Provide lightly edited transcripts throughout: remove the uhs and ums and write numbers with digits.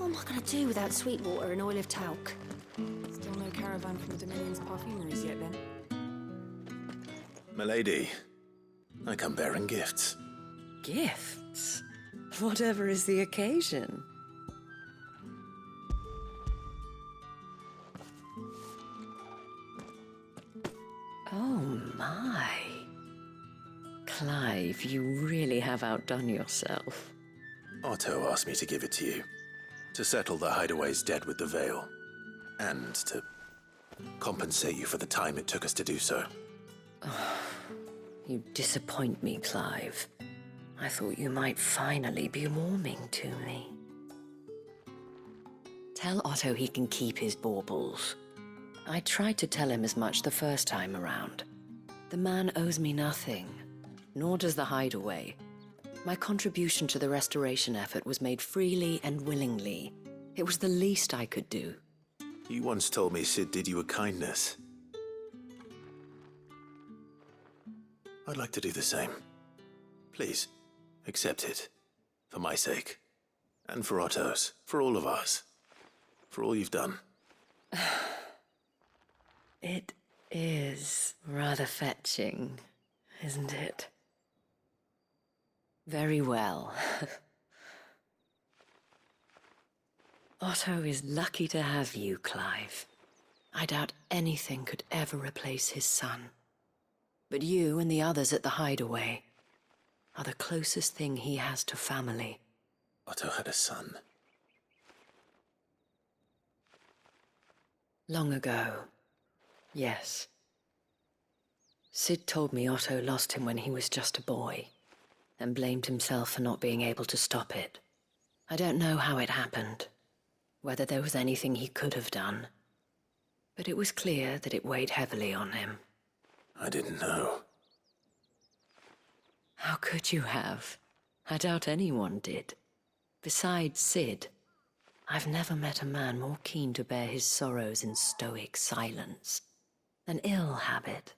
am I going to do without sweet water and oil of talc? Still no caravan from the Dominion's perfumeries yet, then? Milady, I come bearing gifts. Gifts? Whatever is the occasion. Oh my. Clive, you really have outdone yourself. Otto asked me to give it to you, to settle the Hideaway's debt with the Veil, and to compensate you for the time it took us to do so. You disappoint me, Clive. I thought you might finally be warming to me. Tell Otto he can keep his baubles. I tried to tell him as much the first time around. The man owes me nothing, nor does the Hideaway. My contribution to the restoration effort was made freely and willingly. It was the least I could do. You once told me Sid did you a kindness. I'd like to do the same. Please, accept it. For my sake. And for Otto's. For all of us. For all you've done. It is rather fetching, isn't it? Very well. Otto is lucky to have you, Clive. I doubt anything could ever replace his son. But you and the others at the Hideaway are the closest thing he has to family. Otto had a son. Long ago, yes. Sid told me Otto lost him when he was just a boy, and blamed himself for not being able to stop it. I don't know how it happened, whether there was anything he could have done, but it was clear that it weighed heavily on him. I didn't know. How could you have? I doubt anyone did. Besides Sid, I've never met a man more keen to bear his sorrows in stoic silence. An ill habit,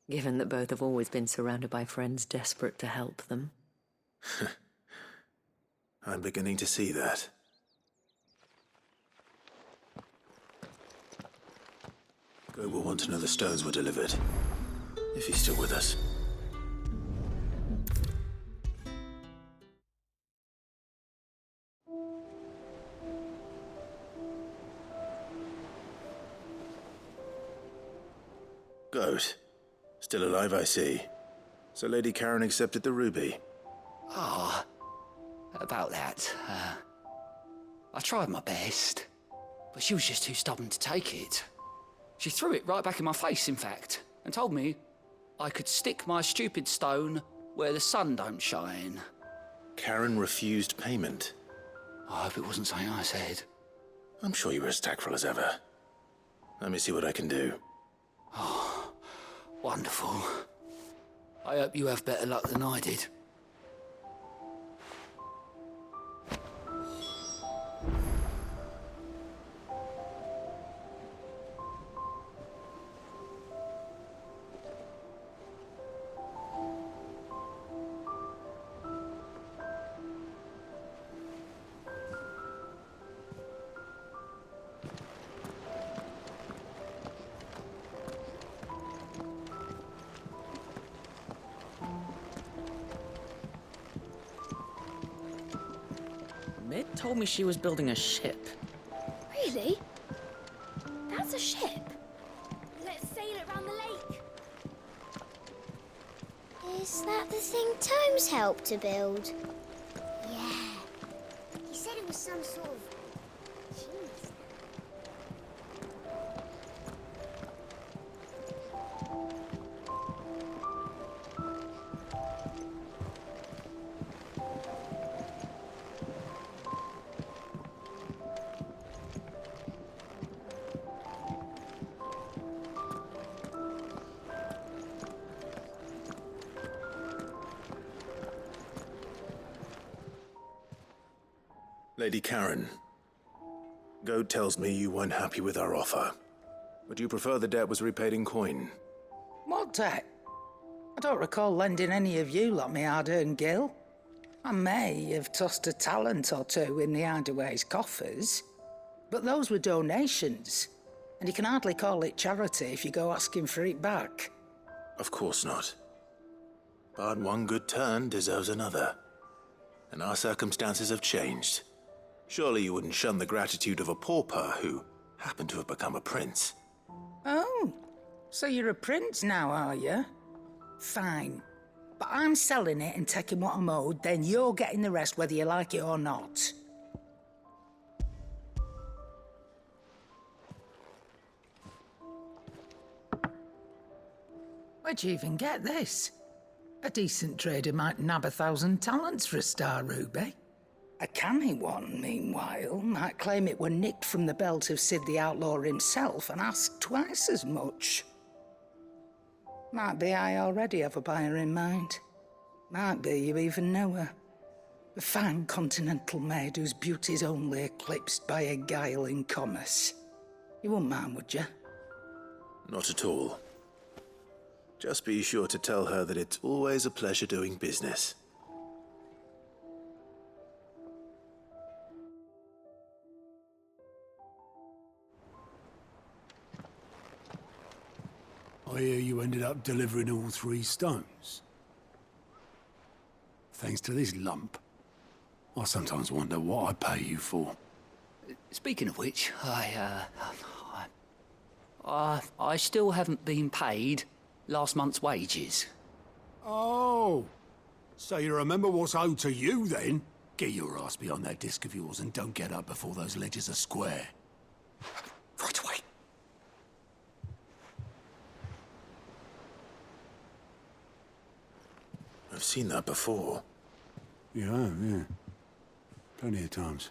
given that both have always been surrounded by friends desperate to help them. I'm beginning to see that. Go will want to know the stones were delivered. If he's still with us. Goat. Still alive, I see. So Lady Karen accepted the ruby. Ah, about that. I tried my best, but she was just too stubborn to take it. She threw it right back in my face, in fact, and told me I could stick my stupid stone where the sun don't shine. Karen refused payment. I hope it wasn't something I said. I'm sure you were as tactful as ever. Let me see what I can do. Oh, wonderful. I hope you have better luck than I did. Mid told me she was building a ship. Really? That's a ship? Let's sail it around the lake. Is that the thing Tomes helped to build? Yeah. He said it was some sort of genius. Lady Karen, Goat tells me you weren't happy with our offer. Would you prefer the debt was repaid in coin? What debt? I don't recall lending any of you like me hard-earned gil. I may have tossed a talent or two in the Hideaway's coffers, but those were donations, and you can hardly call it charity if you go asking for it back. Of course not. But one good turn deserves another. And our circumstances have changed. Surely you wouldn't shun the gratitude of a pauper who happened to have become a prince. Oh, so you're a prince now, are you? Fine. But I'm selling it and taking what I'm owed, then you're getting the rest whether you like it or not. Where'd you even get this? A decent trader might nab 1,000 talents for a star ruby. A canny one, meanwhile, might claim it were nicked from the belt of Sid the Outlaw himself and ask twice as much. Might be I already have a buyer in mind. Might be you even know her. A fine continental maid whose beauty's only eclipsed by a guile in commerce. You wouldn't mind, would you? Not at all. Just be sure to tell her that it's always a pleasure doing business. I hear you ended up delivering all 3 stones. Thanks to this lump. I sometimes wonder what I pay you for. Speaking of which, I still haven't been paid last month's wages. Oh, so you remember what's owed to you then? Get your ass behind that disc of yours and don't get up before those ledgers are square. Right away. I've seen that before. Yeah. Plenty of times.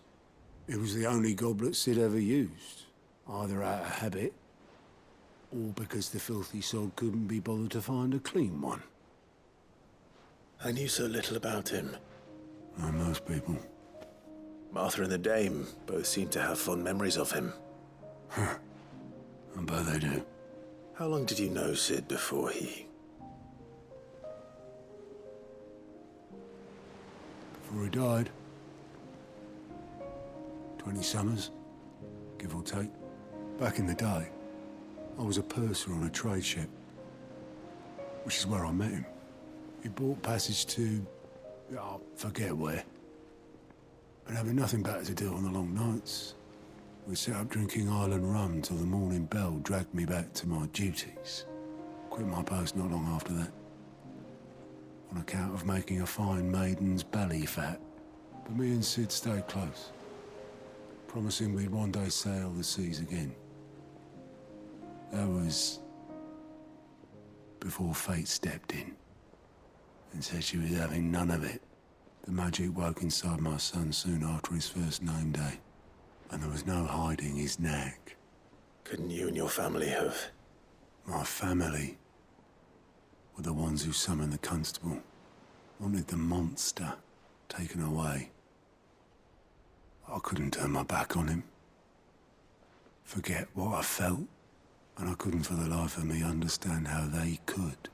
It was the only goblet Sid ever used. Either out of habit, or because the filthy sod couldn't be bothered to find a clean one. I knew so little about him. Like most people. Martha and the Dame both seem to have fond memories of him. I bet they do. How long did you know Sid before he... Before he died. 20 summers, give or take. Back in the day, I was a purser on a trade ship, which is where I met him. He bought passage to... I forget where. And having nothing better to do on the long nights, we set up drinking island rum till the morning bell dragged me back to my duties. Quit my post not long after that. On account of making a fine maiden's belly fat. But me and Sid stayed close, promising we'd one day sail the seas again. That was before fate stepped in and said she was having none of it. The magic woke inside my son soon after his first name day, and there was no hiding his knack. Couldn't you and your family have... My family were the ones who summoned the constable, wanted the monster taken away. I couldn't turn my back on him, forget what I felt, and I couldn't for the life of me understand how they could.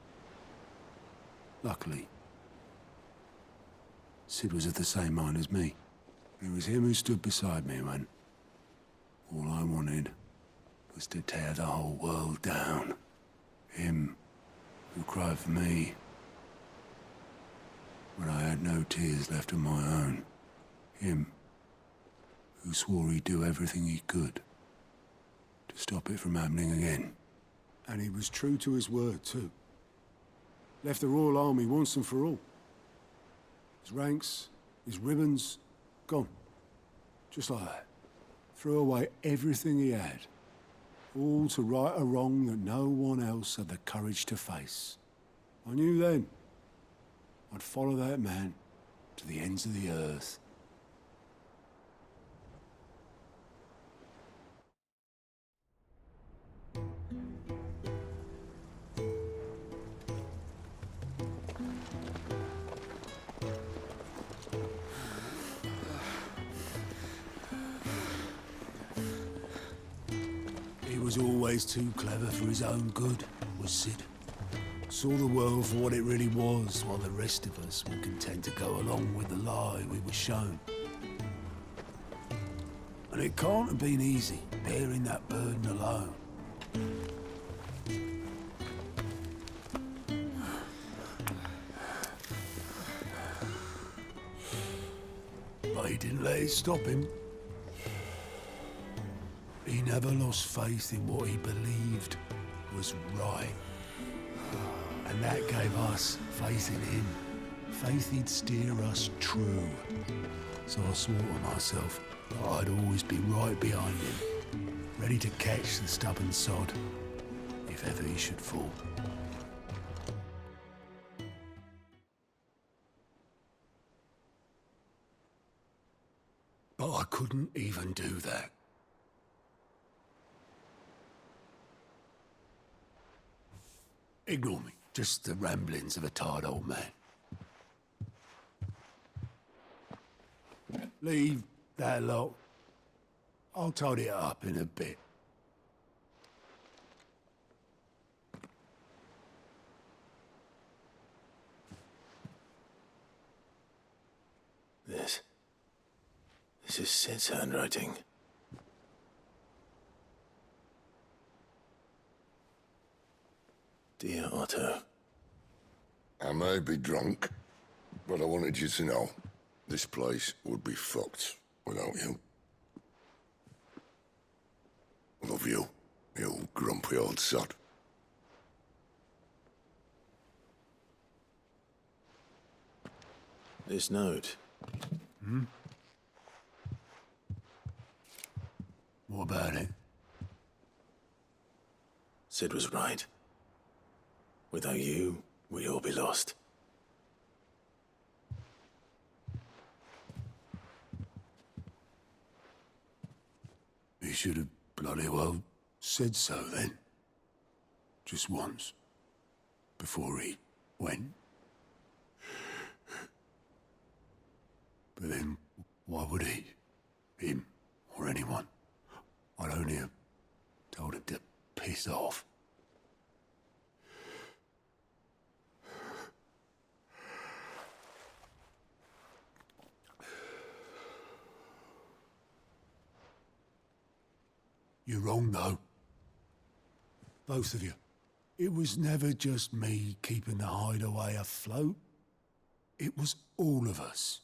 Luckily, Sid was of the same mind as me. It was him who stood beside me when all I wanted was to tear the whole world down. Him who cried for me when I had no tears left of my own. Him who swore he'd do everything he could to stop it from happening again. And he was true to his word, too. Left the Royal Army once and for all. His ranks, his ribbons, gone. Just like that. Threw away everything he had. All to right a wrong that no one else had the courage to face. I knew then I'd follow that man to the ends of the earth. He was always too clever for his own good, was Sid. Saw the world for what it really was, while the rest of us were content to go along with the lie we were shown. And it can't have been easy, bearing that burden alone. But he didn't let it stop him. He never lost faith in what he believed was right. And that gave us faith in him. Faith he'd steer us true. So I swore to myself that I'd always be right behind him, ready to catch the stubborn sod, if ever he should fall. But I couldn't even do that. Ignore me. Just the ramblings of a tired old man. Leave that lot. I'll tidy it up in a bit. This is Sid's handwriting. Dear Otto. I may be drunk, but I wanted you to know this place would be fucked without you. I love you, you grumpy old sod. This note. What about it? Sid was right. Without you, we'd all be lost. He should have bloody well said so then. Just once. Before he went. But then, why would he? Him, or anyone. I'd only have told him to piss off. You're wrong, though. Both of you. It was never just me keeping the hideaway afloat. It was all of us.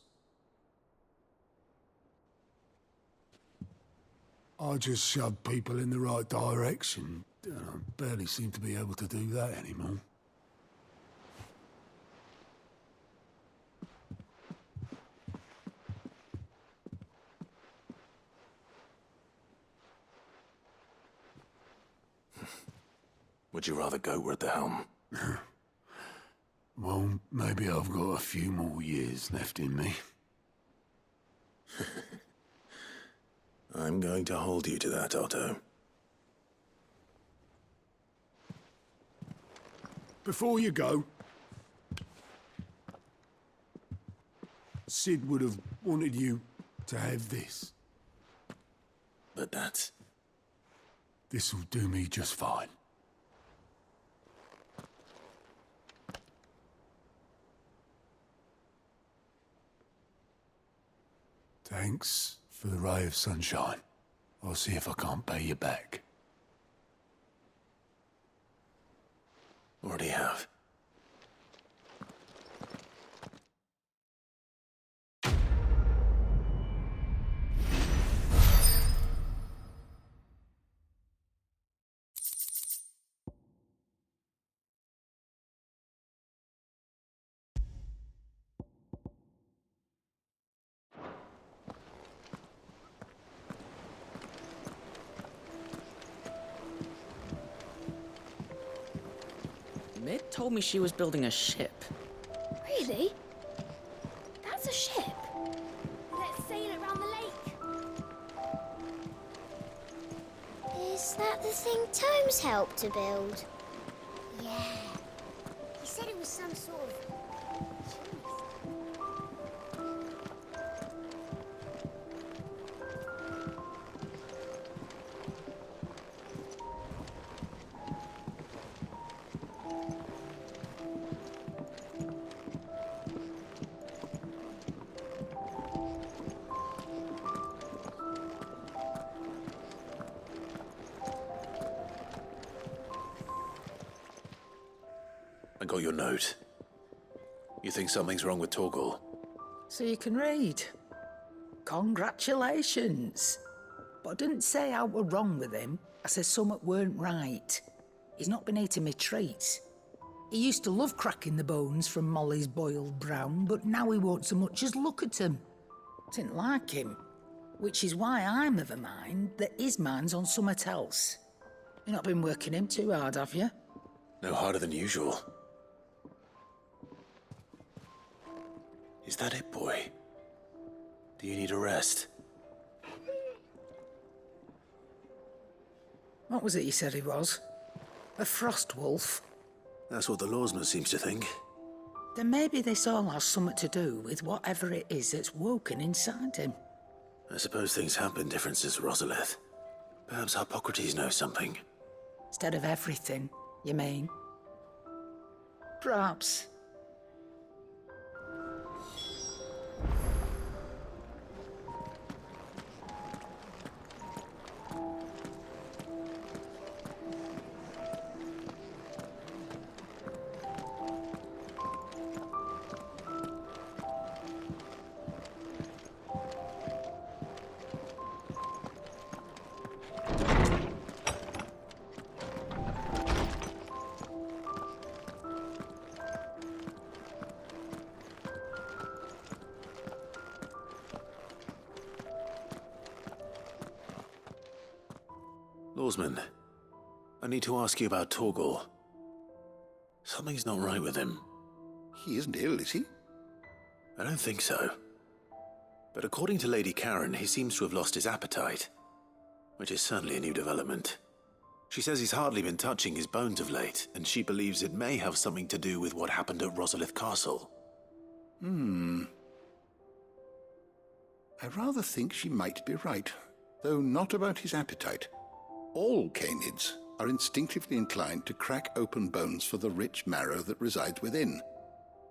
I just shoved people in the right direction. I barely seem to be able to do that anymore. Would you rather go at the helm? Well, maybe I've got a few more years left in me. I'm going to hold you to that, Otto. Before you go, Sid would have wanted you to have this. But that's... This'll do me just fine. Thanks for the ray of sunshine. I'll see if I can't pay you back. Already have. Mid told me she was building a ship. Really? That's a ship. Let's sail it round the lake. Is that the thing Tomes helped to build? Yeah. He said it was some sort of... got your note. You think something's wrong with Torgal? So you can read. Congratulations. But I didn't say I were wrong with him. I said something weren't right. He's not been eating me treats. He used to love cracking the bones from Molly's boiled brown, but now he won't so much as look at them. Didn't like him. Which is why I'm of a mind that his mind's on something else. You've not been working him too hard, have you? No harder than usual. Is that it, boy? Do you need a rest? What was it you said he was? A frost wolf? That's what the lawsman seems to think. Then maybe this all has something to do with whatever it is that's woken inside him. I suppose things have been different since Rosalith. Perhaps Hippocrates knows something. Instead of everything, you mean? Perhaps. Lawsman, I need to ask you about Torgal. Something's not right with him. He isn't ill, is he? I don't think so. But according to Lady Karen, he seems to have lost his appetite, which is certainly a new development. She says he's hardly been touching his bones of late, and she believes it may have something to do with what happened at Rosalith Castle. I rather think she might be right, though not about his appetite. All canids are instinctively inclined to crack open bones for the rich marrow that resides within,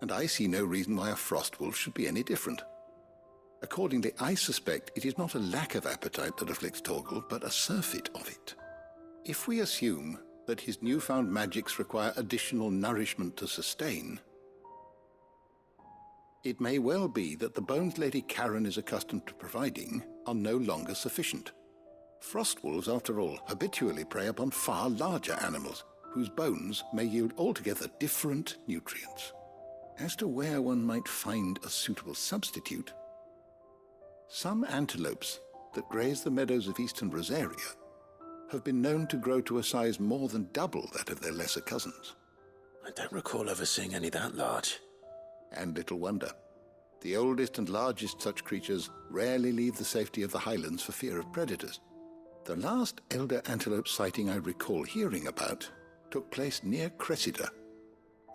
and I see no reason why a frost wolf should be any different. Accordingly, I suspect it is not a lack of appetite that afflicts Torgal, but a surfeit of it. If we assume that his newfound magics require additional nourishment to sustain, it may well be that the bones Lady Karen is accustomed to providing are no longer sufficient. Frost wolves, after all, habitually prey upon far larger animals, whose bones may yield altogether different nutrients. As to where one might find a suitable substitute, some antelopes that graze the meadows of eastern Rosaria have been known to grow to a size more than double that of their lesser cousins. I don't recall ever seeing any that large. And little wonder. The oldest and largest such creatures rarely leave the safety of the highlands for fear of predators. The last elder antelope sighting I recall hearing about took place near Cressida,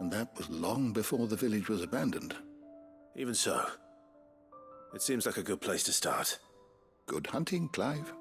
and that was long before the village was abandoned. Even so, it seems like a good place to start. Good hunting, Clive.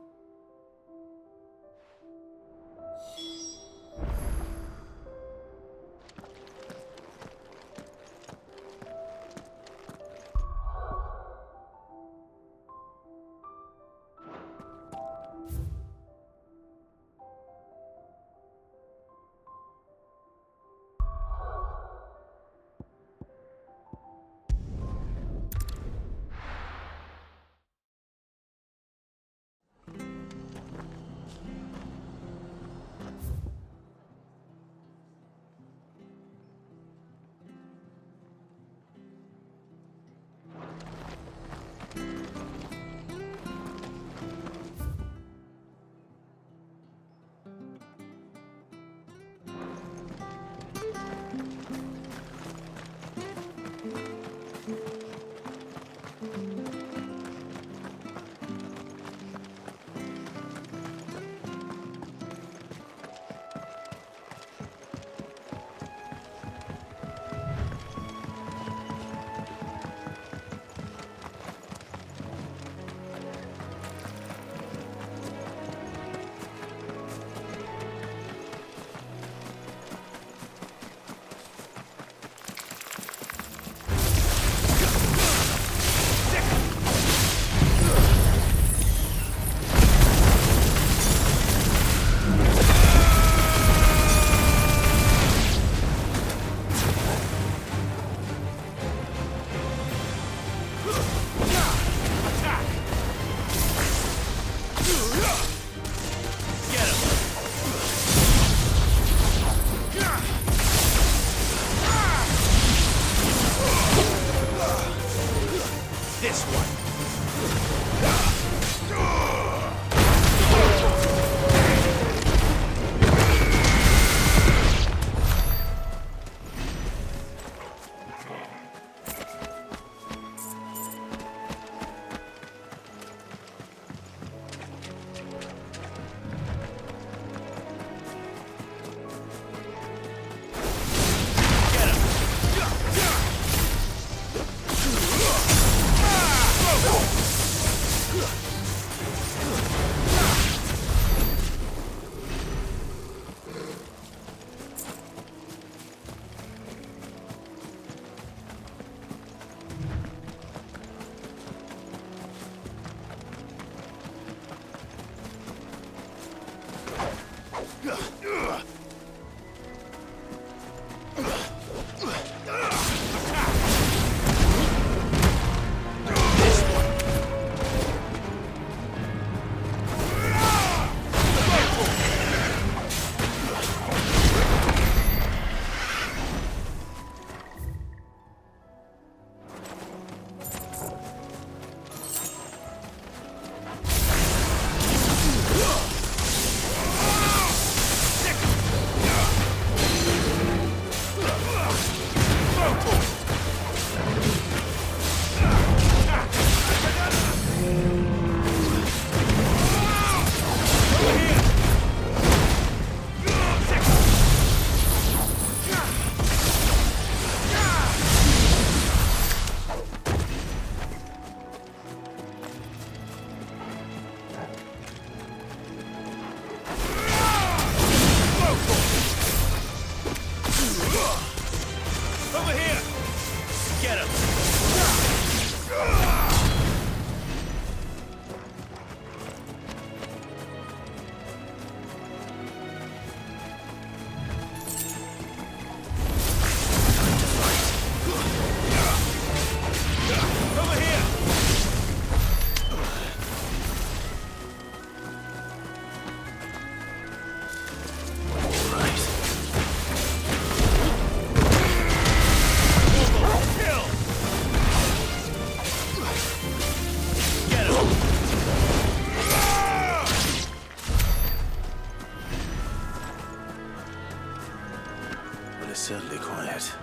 right.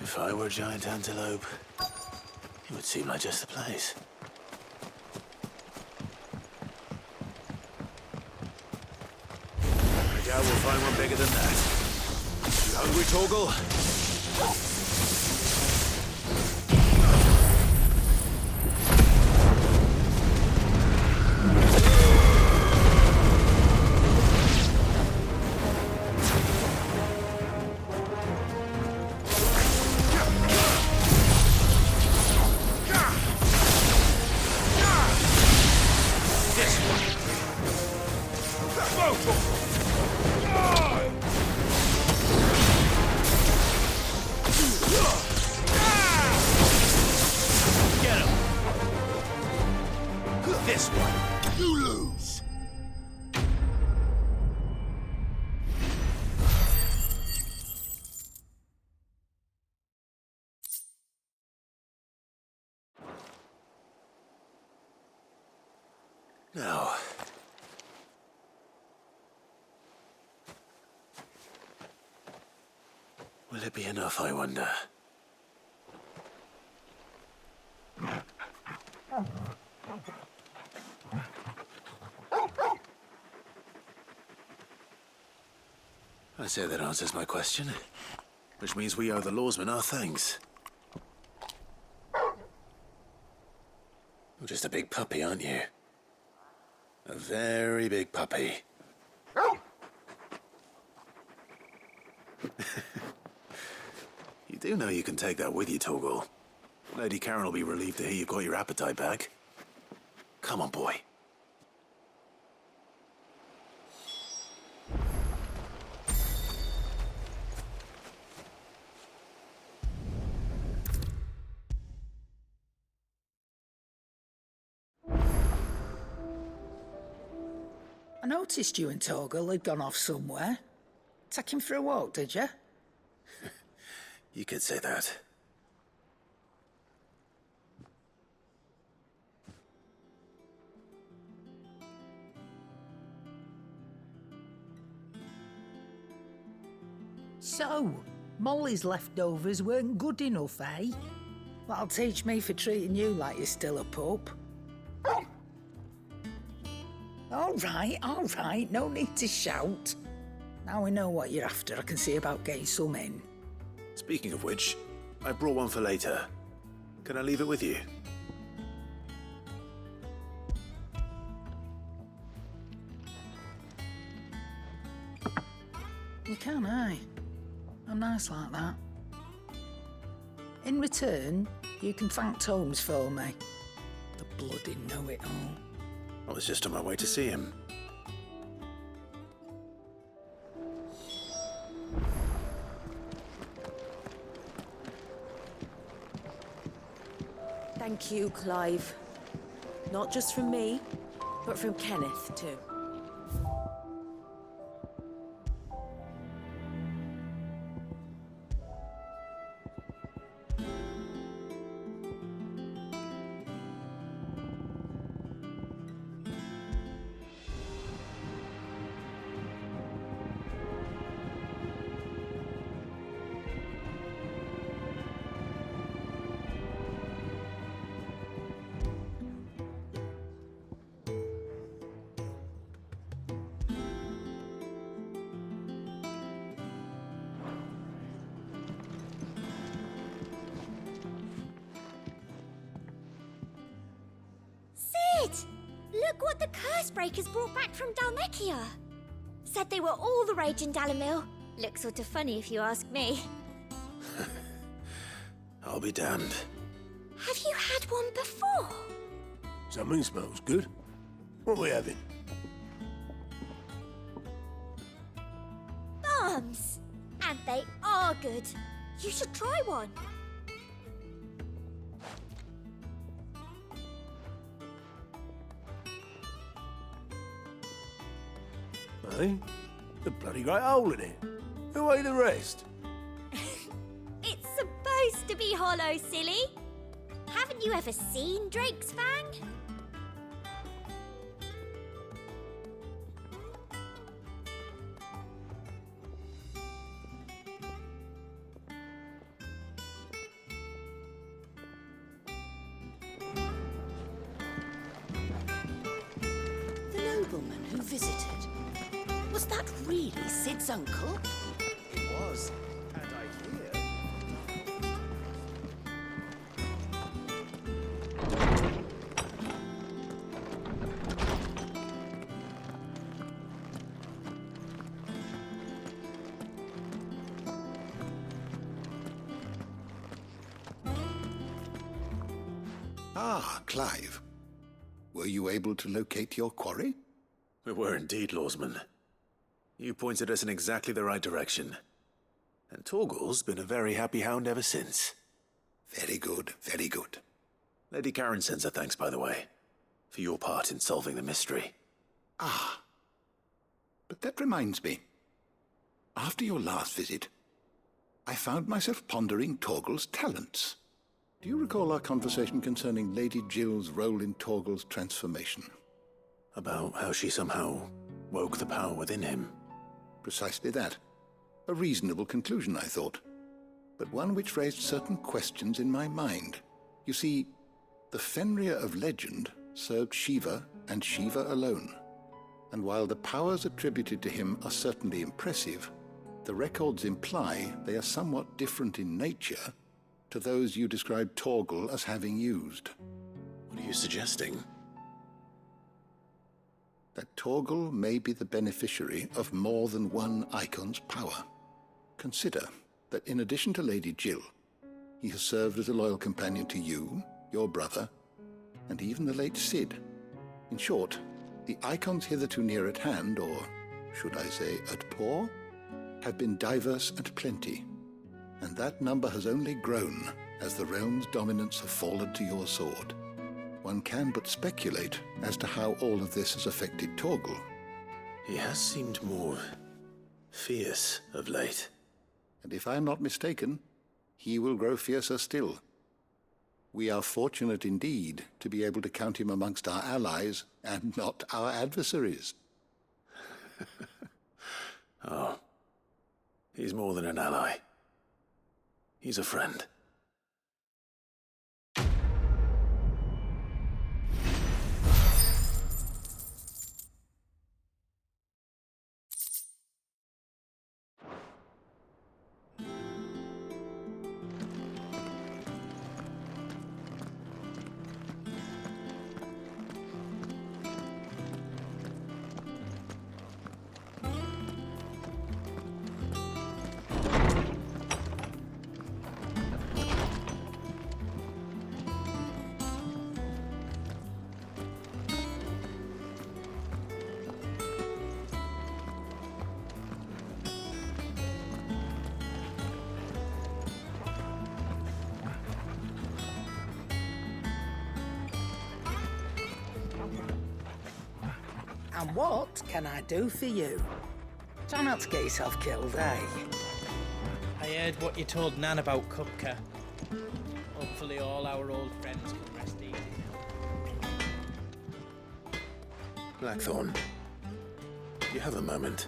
If I were a giant antelope, it would seem like just the place. I doubt we'll find one bigger than that. You hungry, Torgal? This one. You lose. Now. Will it be enough, I wonder? I say that answers my question. Which means we owe the lawsmen our thanks. You're just a big puppy, aren't you? A very big puppy. You do know you can take that with you, Torgal. Lady Karen will be relieved to hear you've got your appetite back. Come on, boy. I noticed you and Torgal had gone off somewhere. Take him for a walk, did you? You could say that. So, Molly's leftovers weren't good enough, eh? That'll teach me for treating you like you're still a pup. All right, no need to shout. Now we know what you're after, I can see about getting some in. Speaking of which, I brought one for later. Can I leave it with you? You can, aye. I'm nice like that. In return, you can thank Tomes for me. The bloody know-it-all. I was just on my way to see him. Thank you, Clive. Not just from me, but from Kenneth, too. Look what the Cursebreakers brought back from Dalmekia. Said they were all the rage in Dalamil. Looks sort of funny if you ask me. I'll be damned. Have you had one before? Something smells good. What are we having? Bombs! And they are good. You should try one. Eh? The bloody great hole in it. Who ate the rest? It's supposed to be hollow, silly. Haven't you ever seen Drake's Fang? Was that really Sid's uncle? It was, and I hear. Ah, Clive. Were you able to locate your quarry? We were indeed, Lawsman. You pointed us in exactly the right direction. And Torgal's been a very happy hound ever since. Very good, very good. Lady Karen sends her thanks, by the way, for your part in solving the mystery. Ah. But that reminds me. After your last visit, I found myself pondering Torgal's talents. Do you recall our conversation concerning Lady Jill's role in Torgal's transformation? About how she somehow woke the power within him. Precisely that. A reasonable conclusion, I thought, but one which raised certain questions in my mind. You see, the Fenrir of legend served Shiva and Shiva alone. And while the powers attributed to him are certainly impressive, the records imply they are somewhat different in nature to those you described Torgal as having used. What are you suggesting? That Torgal may be the beneficiary of more than one icon's power. Consider that in addition to Lady Jill, he has served as a loyal companion to you, your brother, and even the late Sid. In short, the icons hitherto near at hand, or should I say at paw, have been diverse and plenty, and that number has only grown as the realm's dominance have fallen to your sword. One can but speculate as to how all of this has affected Torgal. He has seemed more fierce of late. And if I am not mistaken, he will grow fiercer still. We are fortunate indeed to be able to count him amongst our allies and not our adversaries. Oh, he's more than an ally. He's a friend. And what can I do for you? Try not to get yourself killed, eh? I heard what you told Nan about Kupka. Hopefully all our old friends can rest easy now. Blackthorn, do you have a moment?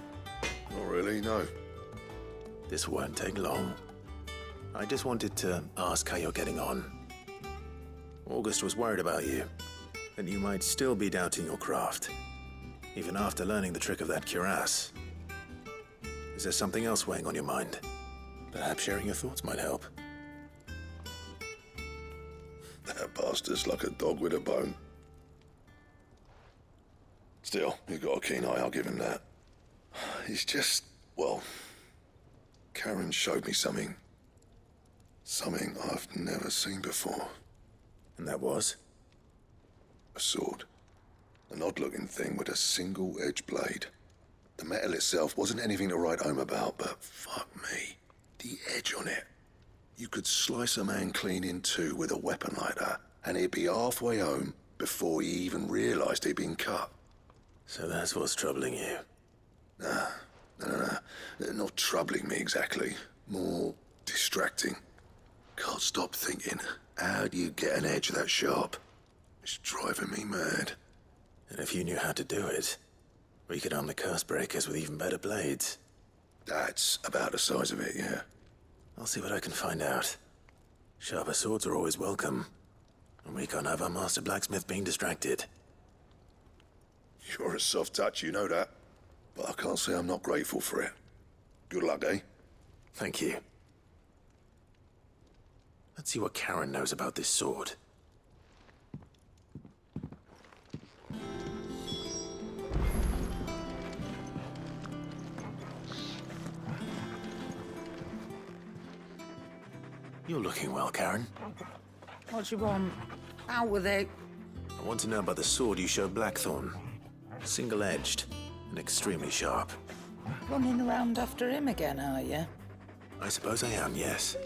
Not really, no. This won't take long. I just wanted to ask how you're getting on. August was worried about you, that you might still be doubting your craft, even after learning the trick of that cuirass. Is there something else weighing on your mind? Perhaps sharing your thoughts might help. That bastard's like a dog with a bone. Still, he's got a keen eye, I'll give him that. He's just, well, Karen showed me something. Something I've never seen before. And that was? A sword. An odd-looking thing with a single-edged blade. The metal itself wasn't anything to write home about, but fuck me. The edge on it. You could slice a man clean in two with a weapon like that, and he'd be halfway home before he even realised he'd been cut. So that's what's troubling you? Nah, no. Not troubling me exactly. More distracting. Can't stop thinking, how do you get an edge that sharp? It's driving me mad. And if you knew how to do it, we could arm the curse breakers with even better blades. That's about the size of it, yeah. I'll see what I can find out. Sharper swords are always welcome. And we can't have our master blacksmith being distracted. You're a soft touch, you know that. but I can't say I'm not grateful for it. Good luck, eh? Thank you. Let's see what Karen knows about this sword. You're looking well, Karen. What do you want? Out with it. I want to know about the sword you showed Blackthorn. Single-edged and extremely sharp. Running around after him again, are you? I suppose I am, yes.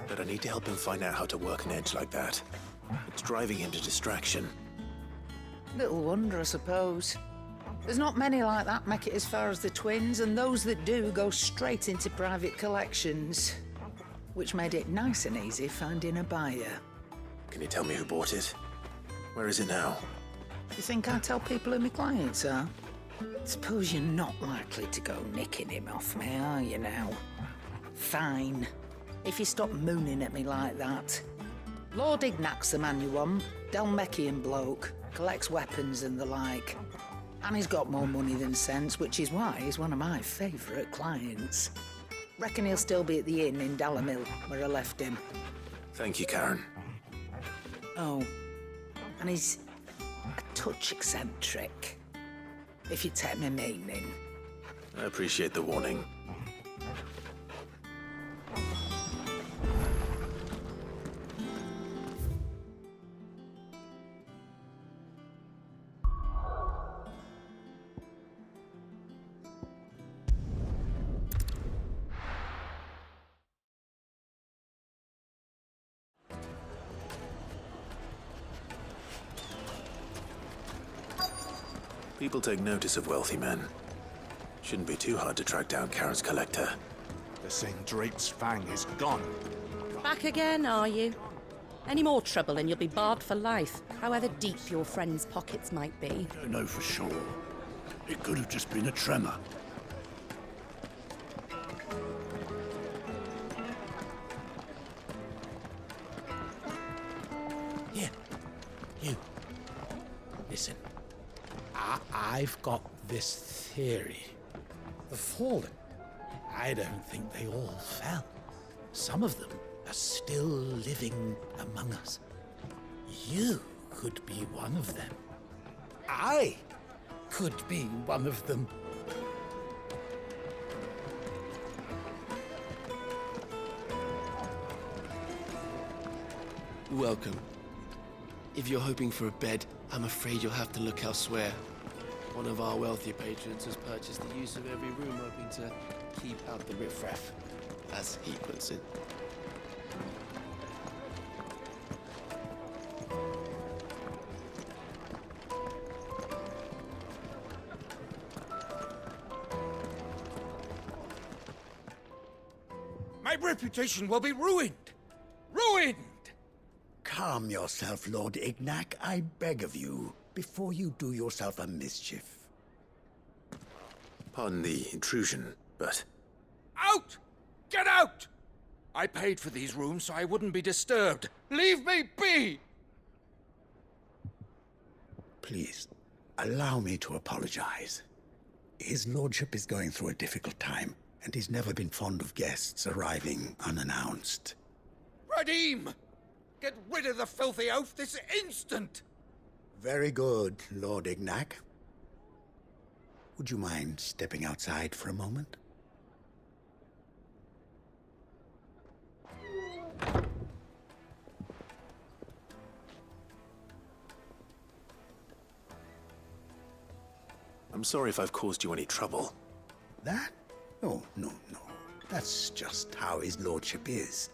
But I need to help him find out how to work an edge like that. It's driving him to distraction. Little wonder, I suppose. There's not many like that make it as far as the twins, and those that do go straight into private collections. Which made it nice and easy finding a buyer. Can you tell me who bought it? Where is it now? You think I tell people who my clients are? Suppose you're not likely to go nicking him off me, are you now? Fine. If you stop mooning at me like that. Lord Ignac's the man you want. Dalmecian bloke. Collects weapons and the like. And he's got more money than sense, which is why he's one of my favourite clients. Reckon he'll still be at the inn in Dalamil, where I left him. Thank you, Karen. Oh, and he's a touch eccentric, if you take my meaning. I appreciate the warning. People take notice of wealthy men. Shouldn't be too hard to track down Karen's collector. The St. Drake's Fang is gone. Back again, are you? Any more trouble and you'll be barred for life, however deep your friend's pockets might be. Don't know for sure. It could have just been a tremor. Here. You. Listen. I've got this theory. The Fallen, I don't think they all fell. Some of them are still living among us. You could be one of them. I could be one of them. Welcome. If you're hoping for a bed, I'm afraid you'll have to look elsewhere. One of our wealthier patrons has purchased the use of every room, hoping to keep out the riffraff, as he puts it. My reputation will be ruined! Ruined! Calm yourself, Lord Ignac, I beg of you, before you do yourself a mischief. Pardon the intrusion, but... Out! Get out! I paid for these rooms so I wouldn't be disturbed. Leave me be! Please, allow me to apologize. His lordship is going through a difficult time, and he's never been fond of guests arriving unannounced. Radim! Get rid of the filthy oaf this instant! Very good, Lord Ignac. Would you mind stepping outside for a moment? I'm sorry if I've caused you any trouble. That? Oh, no. That's just how his lordship is.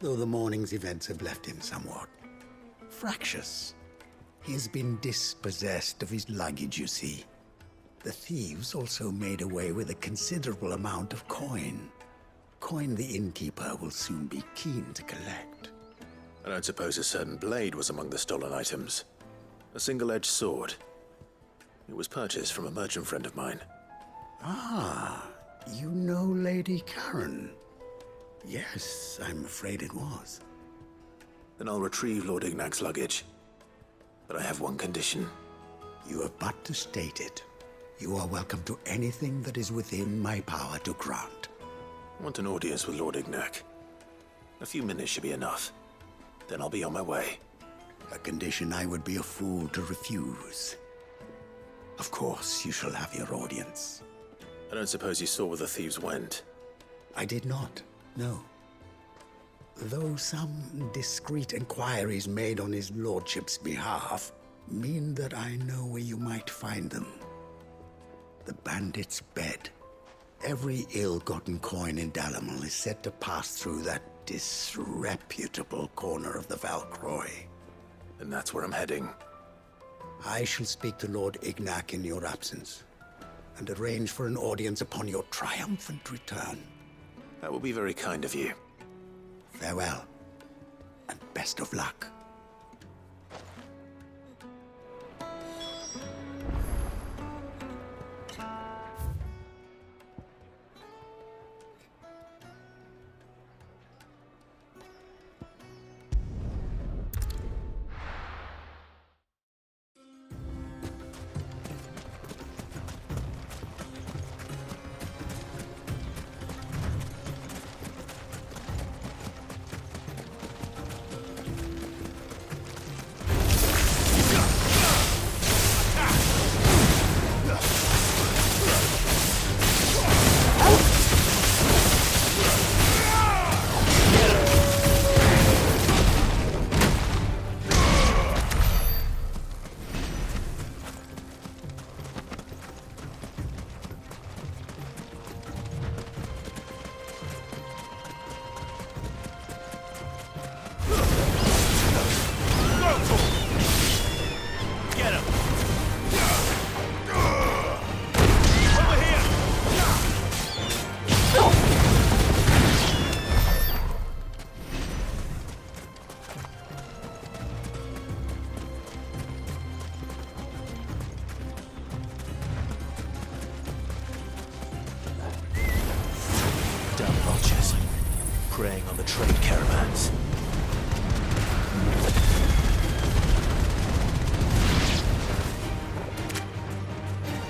Though the morning's events have left him somewhat fractious. He has been dispossessed of his luggage, you see. The thieves also made away with a considerable amount of coin. Coin the innkeeper will soon be keen to collect. I don't suppose a certain blade was among the stolen items. A single-edged sword. It was purchased from a merchant friend of mine. Ah, you know Lady Karen. Yes, I'm afraid it was. Then I'll retrieve Lord Ignac's luggage. But I have one condition. You have but to state it. You are welcome to anything that is within my power to grant. I want an audience with Lord Ignac. A few minutes should be enough. Then I'll be on my way. A condition I would be a fool to refuse. Of course, you shall have your audience. I don't suppose you saw where the thieves went? I did not, no. Though some discreet inquiries made on his lordship's behalf mean that I know where you might find them. The bandit's bed. Every ill-gotten coin in Dalamal is said to pass through that disreputable corner of the Valcroy. And that's where I'm heading. I shall speak to Lord Ignac in your absence, and arrange for an audience upon your triumphant return. That will be very kind of you. Farewell, and best of luck. Preying on the trade caravans.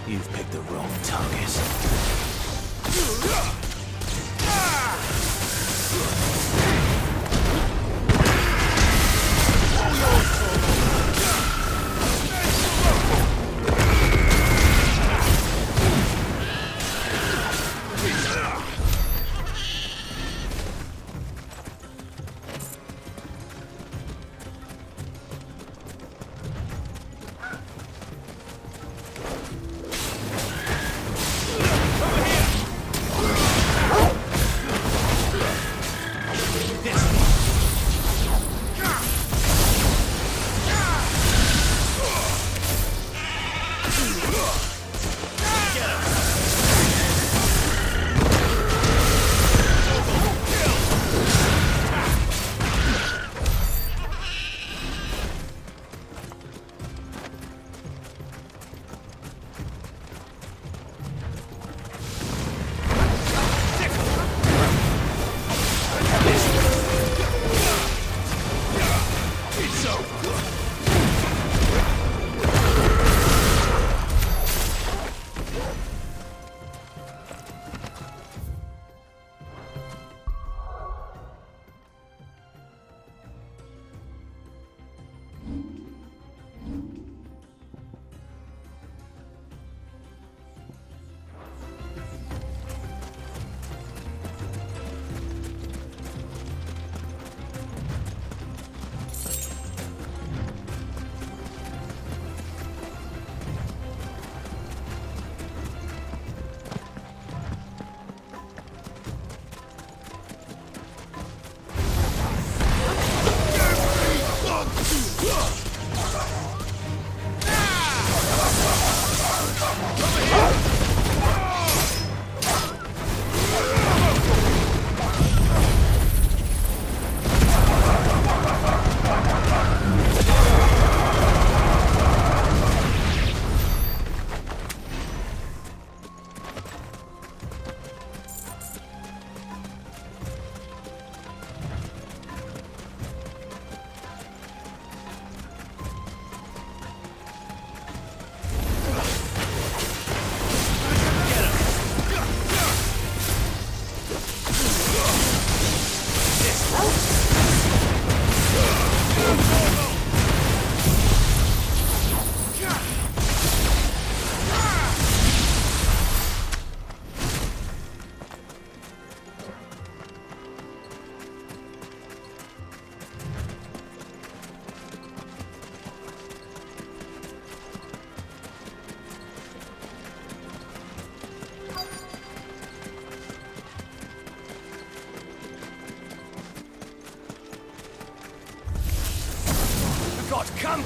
You've picked the wrong target.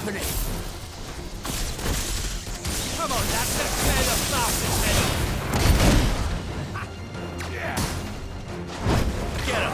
open it! Come on, that's it! Tear the bastard's head off! Get him!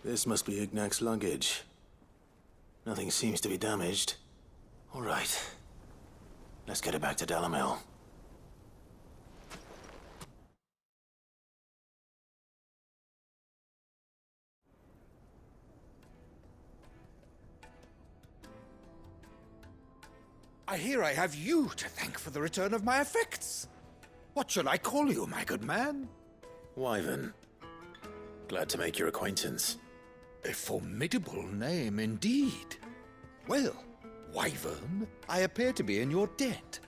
This must be Ignac's luggage. Nothing seems to be damaged. All right. Let's get it back to Dalamel. I hear I have you to thank for the return of my effects. What shall I call you, my good man? Wyvern. Glad to make your acquaintance. A formidable name indeed. Well, Wyvern, I appear to be in your debt.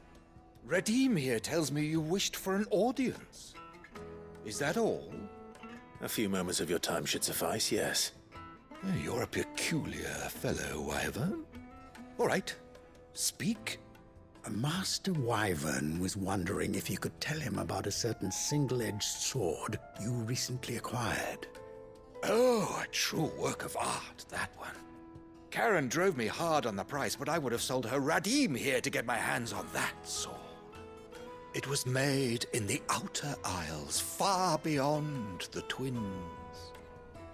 Redeem here tells me you wished for an audience. Is that all? A few moments of your time should suffice, yes. You're a peculiar fellow, Wyvern. All right, speak. Master Wyvern was wondering if you could tell him about a certain single-edged sword you recently acquired. Oh, a true work of art, that one. Karen drove me hard on the price, but I would have sold her Radim here to get my hands on that sword. It was made in the Outer Isles, far beyond the Twins,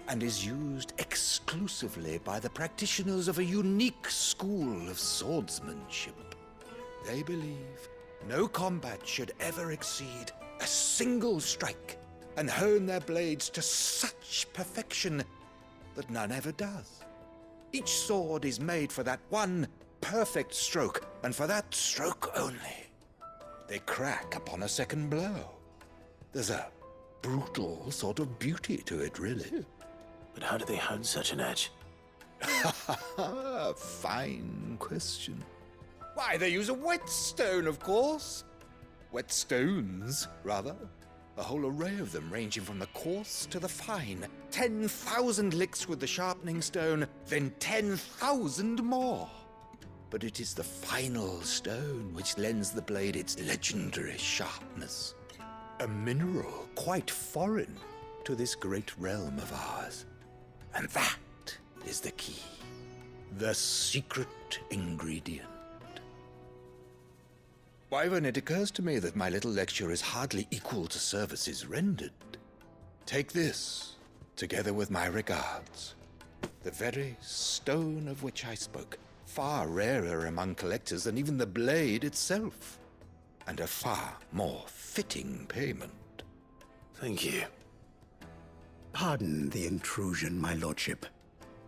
and is used exclusively by the practitioners of a unique school of swordsmanship. They believe no combat should ever exceed a single strike, and hone their blades to such perfection that none ever does. Each sword is made for that one perfect stroke, and for that stroke only. They crack upon a second blow. There's a brutal sort of beauty to it, really. But how do they hone such an edge? Fine question. Why, they use a whetstone, of course. Whetstones, rather. A whole array of them, ranging from the coarse to the fine. 10,000 licks with the sharpening stone, then 10,000 more. But it is the final stone which lends the blade its legendary sharpness. A mineral quite foreign to this great realm of ours. And that is the key. The secret ingredient. Wyvern, it occurs to me that my little lecture is hardly equal to services rendered. Take this, together with my regards. The very stone of which I spoke, far rarer among collectors than even the blade itself, and a far more fitting payment. Thank you. Pardon the intrusion, my lordship.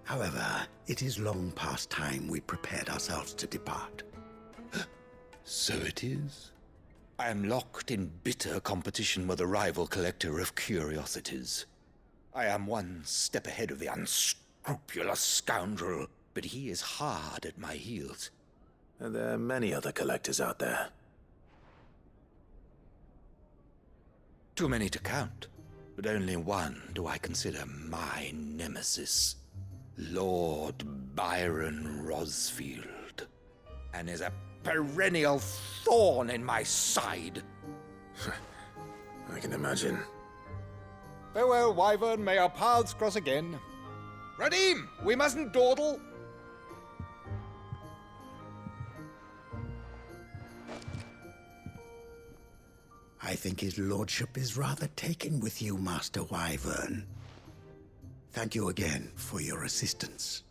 However, it is long past time we prepared ourselves to depart. So it is. I am locked in bitter competition with a rival collector of curiosities. I am one step ahead of the unscrupulous scoundrel, but he is hard at my heels. Are there many other collectors out there? Too many to count, but only one do I consider my nemesis. Lord Byron Rosfield, and is a perennial thorn in my side. I can imagine. Farewell, Wyvern. May our paths cross again. Radim, we mustn't dawdle. I think his lordship is rather taken with you, Master Wyvern. Thank you again for your assistance.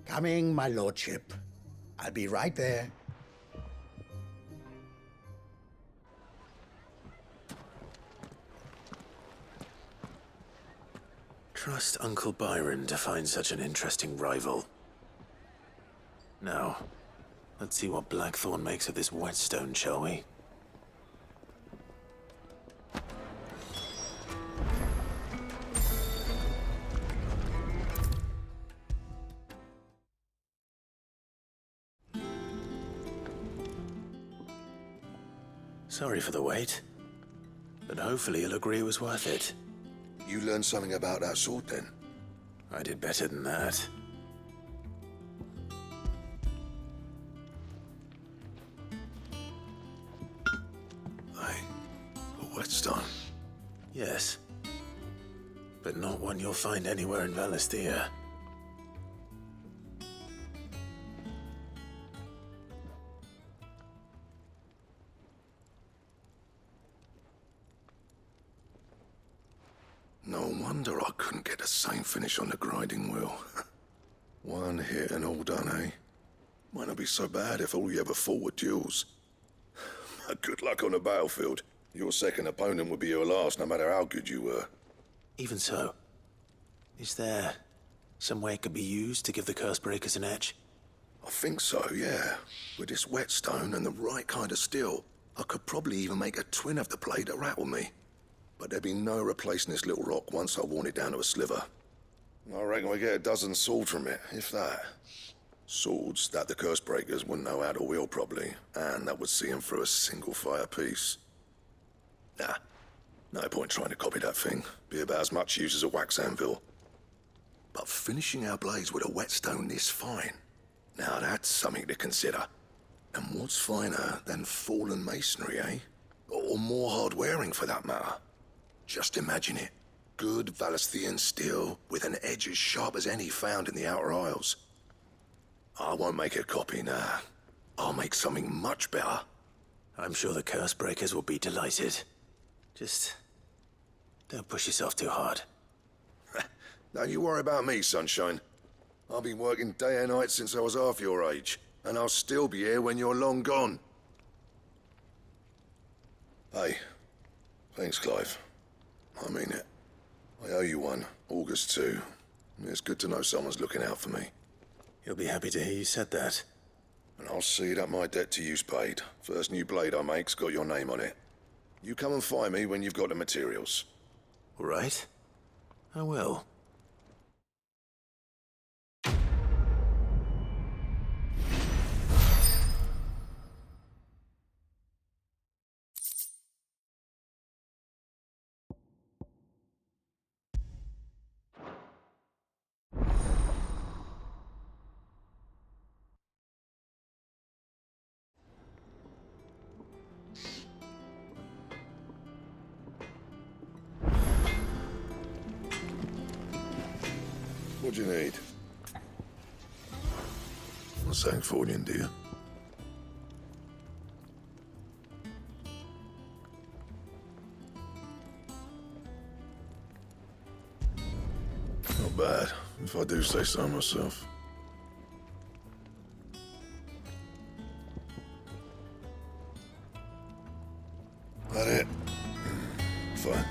Coming, my lordship. I'll be right there. Trust Uncle Byron to find such an interesting rival. Now, let's see what Blackthorn makes of this whetstone, shall we? Sorry for the wait, but hopefully you'll agree it was worth it. You learned something about that sword, then? I did better than that. A whetstone? Yes. But not one you'll find anywhere in Valisthea. No wonder I couldn't get the same finish on the grinding wheel. One hit and all done, eh? Might not be so bad if all you ever fought were duels. Good luck on the battlefield. Your second opponent would be your last, no matter how good you were. Even so, is there some way it could be used to give the Curse Breakers an edge? I think so, yeah. With this whetstone and the right kind of steel, I could probably even make a twin of the blade to rattle me. But there'd be no replacing this little rock once I worn it down to a sliver. I reckon we get a dozen swords from it, if that. Swords that the Curse Breakers wouldn't know how to wield properly, and that would see them through a single fire piece. Nah, no point trying to copy that thing. Be about as much use as a wax anvil. But finishing our blades with a whetstone this fine, now that's something to consider. And what's finer than fallen masonry, eh? Or more hard-wearing, for that matter. Just imagine it. Good Valisthean steel with an edge as sharp as any found in the Outer Isles. I won't make a copy, nah. I'll make something much better. I'm sure the Curse Breakers will be delighted. Just don't push yourself too hard. Don't you worry about me, Sunshine. I've been working day and night since I was half your age, and I'll still be here when you're long gone. Hey, thanks, Clive. I mean it. I owe you one, August too. It's good to know someone's looking out for me. He'll be happy to hear you said that. And I'll see that my debt to you's paid. First new blade I make's got your name on it. You come and find me when you've got the materials. All right. I will. What do you need? A Sancfordian, do you? Not bad, if I do say so myself. That it? Fine.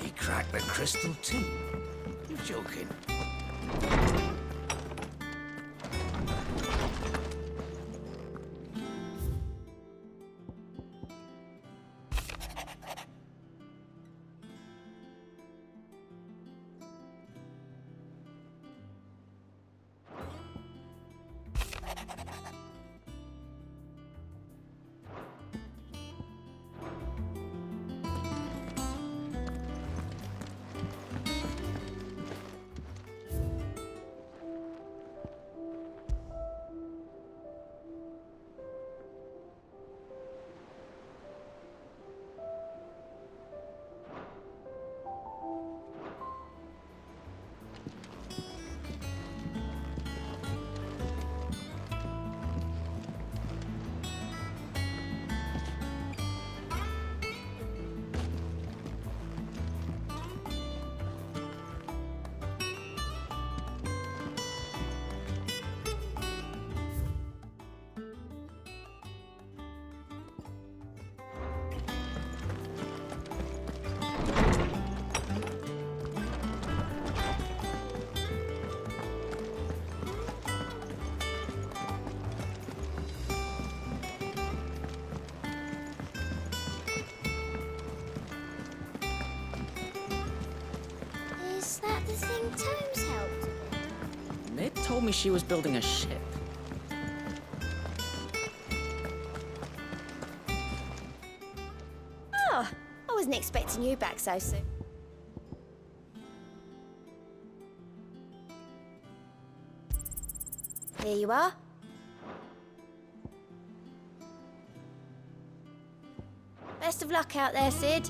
He cracked the crystal too. You're joking. Is that the thing Tomes helped with? Mid told me she was building a ship. Oh, I wasn't expecting you back so soon. Here you are. Best of luck out there, Sid.